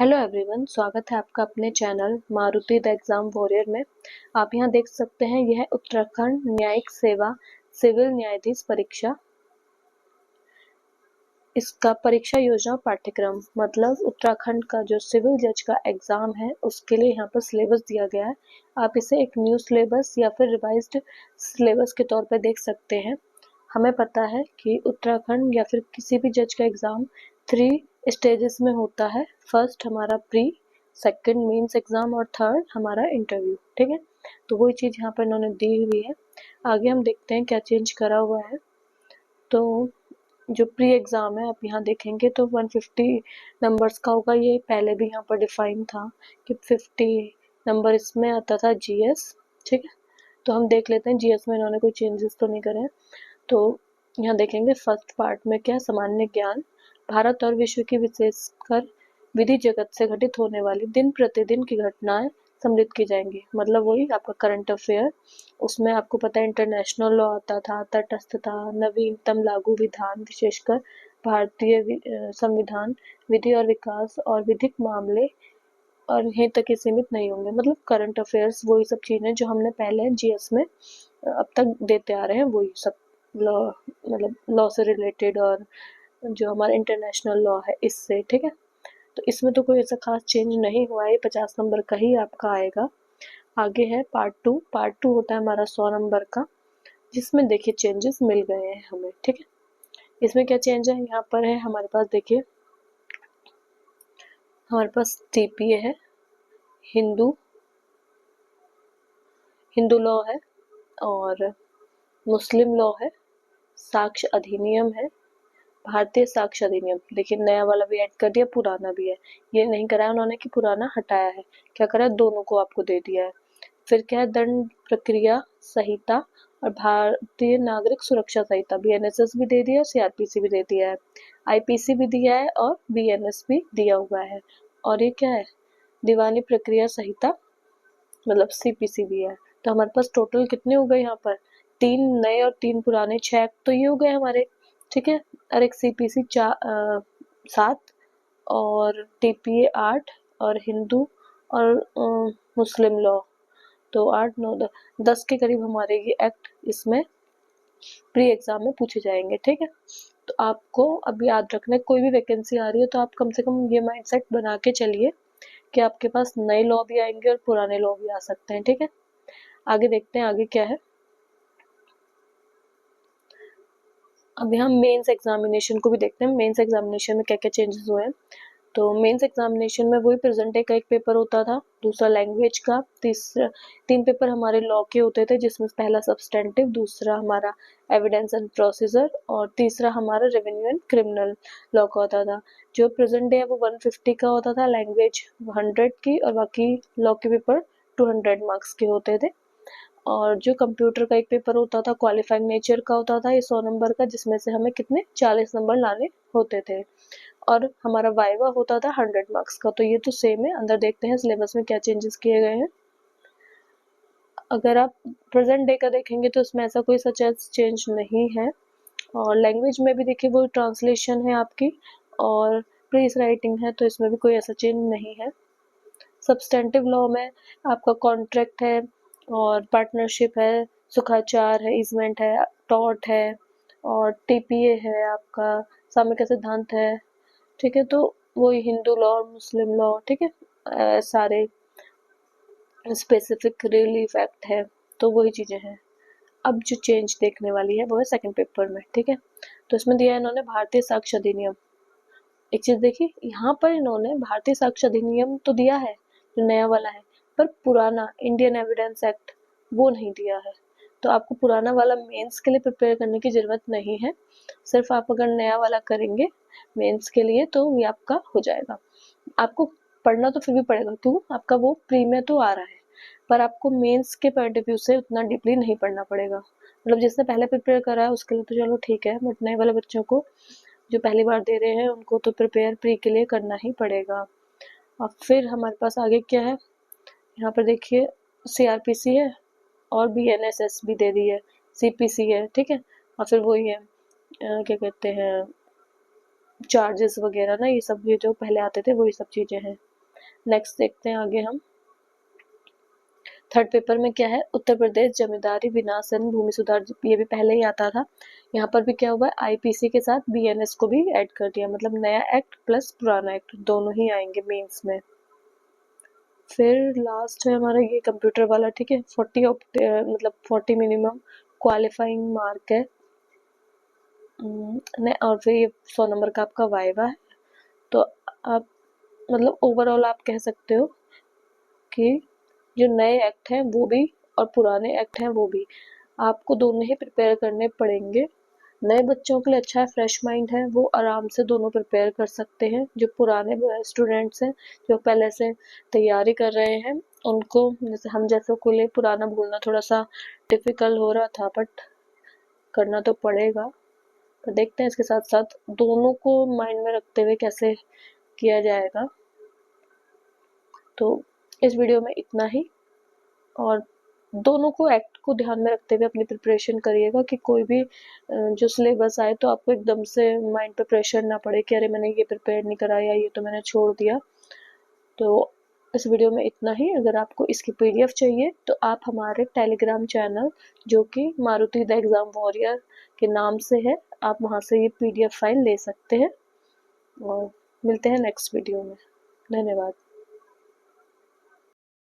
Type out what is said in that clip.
Hello everyone, स्वागत है आपका अपने channel Maruti the exam warrior में। आप यहां देख सकते हैं, यह उत्तराखंड न्यायिक सेवा सिविल न्यायाधीश परीक्षा, इसका परीक्षा योजना पाठ्यक्रम मतलब उत्तराखंड का जो सिविल जज का एग्जाम है उसके लिए यहाँ पर सिलेबस दिया गया है। आप इसे एक न्यू सिलेबस या फिर रिवाइज्ड सिलेबस के तौर पर देख सकते हैं। हमें पता है कि उत्तराखंड या फिर किसी भी जज का एग्जाम 3 स्टेजेस में होता है। फर्स्ट हमारा प्री, सेकंड मेंस एग्जाम और थर्ड हमारा इंटरव्यू। ठीक है, तो वही चीज यहाँ पर इन्होंने दी हुई है। आगे हम देखते हैं क्या चेंज करा हुआ है। तो जो प्री एग्जाम है आप यहाँ देखेंगे तो 150 नंबर्स का होगा। ये पहले भी यहाँ पर डिफाइन था कि 50 नंबर इसमें आता था जीएस। ठीक है, तो हम देख लेते हैं जीएस में इन्होंने कोई चेंजेस तो नहीं करे हैं। तो यहाँ देखेंगे फर्स्ट पार्ट में क्या, सामान्य ज्ञान, भारत और विश्व की विशेषकर विधि जगत से घटित होने वाली दिन प्रतिदिन की घटनाएं सम्मिलित की जाएंगी। मतलब वही आपका करंट अफेयर। उसमें आपको पता है इंटरनेशनल लॉ आता था, तटस्थता, नवीनतम लागू विधान, विशेषकर भारतीय संविधान, विधि और विकास और विधिक मामले, और यहीं तक ही सीमित नहीं होंगे। मतलब करंट अफेयर्स वही सब चीजें जो हमने पहले जीएस में अब तक देते आ रहे हैं, वही सब लॉ, मतलब लॉ से रिलेटेड और जो हमारा इंटरनेशनल लॉ है इससे। ठीक है, तो इसमें तो कोई ऐसा खास चेंज नहीं हुआ है, 50 नंबर का ही आपका आएगा। आगे है पार्ट 2। पार्ट 2 होता है हमारा 100 नंबर का, जिसमें देखिए चेंजेस मिल गए हैं हमें। ठीक है, इसमें क्या चेंज है, यहाँ पर है हमारे पास, देखिए हमारे पास टीपीए है, हिंदू लॉ है और मुस्लिम लॉ है, साक्ष्य अधिनियम है, भारतीय साक्ष्य अधिनियम। देखिए नया वाला भी ऐड कर दिया, पुराना भी है। ये नहीं कराया उन्होंने कि पुराना हटाया है, क्या करा, दोनों को आपको दे दिया है। फिर क्या है, दंड प्रक्रिया संहिता और भारतीय नागरिक सुरक्षा संहिता, बीएनएसएस भी दे दिया है, सीआरपीसी भी दे दिया है, आईपीसी भी दिया है और बीएनएस भी दिया हुआ है। और ये क्या है, दीवानी प्रक्रिया संहिता मतलब सीपीसी भी है। तो हमारे पास टोटल कितने हो गए यहाँ पर, 3 नए और 3 पुराने, 6 तो ये हो गए हमारे। ठीक है, और एक सीपीसी 7 और टीपीए 8 और हिंदू और मुस्लिम लॉ तो 8 9 10 के करीब हमारे ये एक्ट इसमें प्री एग्जाम में पूछे जाएंगे। ठीक है, तो आपको अब याद रखना है, कोई भी वैकेंसी आ रही है तो आप कम से कम ये माइंडसेट बना के चलिए कि आपके पास नए लॉ भी आएंगे और पुराने लॉ भी आ सकते हैं। ठीक है, आगे देखते हैं आगे क्या है। अब यहाँ मेंस एग्जामिनेशन को भी देखते हैं, मेंस एग्जामिनेशन में क्या क्या चेंजेस हुए हैं। तो मेंस एग्जामिनेशन में वही प्रेजेंट डे का एक पेपर होता था, दूसरा लैंग्वेज का, तीसरा 3 पेपर हमारे लॉ के होते थे, जिसमें पहला सब्सटेंटिव, दूसरा हमारा एविडेंस एंड प्रोसीजर और तीसरा हमारा रेवेन्यू एंड क्रिमिनल लॉ का होता था। जो प्रेजेंट डे है वो 150 का होता था, लैंग्वेज 100 की और बाकी लॉ के पेपर 200 मार्क्स के होते थे। और जो कंप्यूटर का एक पेपर होता था क्वालिफाइंग नेचर का होता था, ये 100 नंबर का, जिसमें से हमें कितने 40 नंबर लाने होते थे। और हमारा वाइवा होता था 100 मार्क्स का। तो ये तो सेम है। अंदर देखते हैं सिलेबस में क्या चेंजेस किए गए हैं। अगर आप प्रेजेंट डे का देखेंगे तो इसमें ऐसा कोई सच चेंज नहीं है। और लैंग्वेज में भी देखिए वो ट्रांसलेशन है आपकी और प्रेस राइटिंग है, तो इसमें भी कोई ऐसा चेंज नहीं है। सब्सटेंटिव लॉ में आपका कॉन्ट्रैक्ट है और पार्टनरशिप है, सुखाचार है, ईजमेंट है, टॉर्ट है और टीपीए है, आपका साम्य का सिद्धांत है। ठीक है, तो वही हिंदू लॉ और मुस्लिम लॉ। ठीक है, सारे स्पेसिफिक रिलीफ एक्ट है, तो वही चीजें हैं। अब जो चेंज देखने वाली है वो है सेकंड पेपर में। ठीक है, तो इसमें दिया है इन्होंने भारतीय साक्ष्य अधिनियम। एक चीज देखिए, यहाँ पर इन्होंने भारतीय साक्ष्य अधिनियम तो दिया है जो नया वाला है, पर पुराना इंडियन एविडेंस एक्ट वो नहीं दिया है। तो आपको पुराना वाला मेंस के लिए प्रिपेयर करने की जरूरत नहीं है। सिर्फ आप अगर नया वाला करेंगे मेंस के लिए तो ये आपका हो जाएगा। आपको पढ़ना तो फिर भी पड़ेगा, क्यों, आपका वो प्री में तो आ रहा है, पर आपको मेंस के पॉइंट ऑफ व्यू से उतना डीपली नहीं पढ़ना पड़ेगा। मतलब जिसने पहले प्रिपेयर करा है उसके लिए तो चलो ठीक है, बट नए वाले बच्चों को जो पहली बार दे रहे हैं उनको तो प्रिपेयर प्री के लिए करना ही पड़ेगा। और फिर हमारे पास आगे क्या है, यहाँ पर देखिए सीआरपीसी है और बीएनएसएस भी दे दी है, सीपीसी है। ठीक है, और फिर वही है क्या कहते हैं, चार्जेस वगैरह ना, ये सब ये जो पहले आते थे वही सब चीजें हैं। नेक्स्ट देखते हैं आगे हम। थर्ड पेपर में क्या है, उत्तर प्रदेश जमींदारी विनाश एवं भूमि सुधार, ये भी पहले ही आता था। यहाँ पर भी क्या हुआ है, आईपीसी के साथ बीएनएस को भी ऐड कर दिया, मतलब नया एक्ट प्लस पुराना एक्ट दोनों ही आएंगे मेंस में। फिर लास्ट है हमारा ये कंप्यूटर वाला, ठीक है। 40 मतलब 40 मिनिमम क्वालिफाइंग मार्क है। और फिर ये 100 नंबर का आपका वाइवा है। तो आप मतलब ओवरऑल आप कह सकते हो कि जो नए एक्ट हैं वो भी और पुराने एक्ट हैं वो भी, आपको दोनों ही प्रिपेयर करने पड़ेंगे। नए बच्चों के लिए अच्छा है, फ्रेश माइंड है, वो आराम से दोनों प्रिपेयर कर सकते हैं। जो पुराने स्टूडेंट्स हैं जो पहले से तैयारी कर रहे हैं, उनको जैसे हम जैसों के लिए पुराना भूलना थोड़ा सा डिफिकल्ट हो रहा था, बट करना तो पड़ेगा। पर देखते हैं इसके साथ साथ दोनों को माइंड में रखते हुए कैसे किया जाएगा। तो इस वीडियो में इतना ही, और दोनों को एक्ट को ध्यान में रखते हुए अपनी प्रिपरेशन करिएगा कि कोई भी जो सिलेबस आए तो आपको एकदम से माइंड पे प्रेशर ना पड़े कि अरे मैंने ये प्रिपेयर नहीं करा या ये तो मैंने छोड़ दिया। तो इस वीडियो में इतना ही। अगर आपको इसकी पीडीएफ चाहिए तो आप हमारे टेलीग्राम चैनल, जो कि मारुति द एग्जाम वॉरियर के नाम से है, आप वहां से ये पीडीएफ फाइल ले सकते हैं। और मिलते हैं नेक्स्ट वीडियो में। धन्यवाद।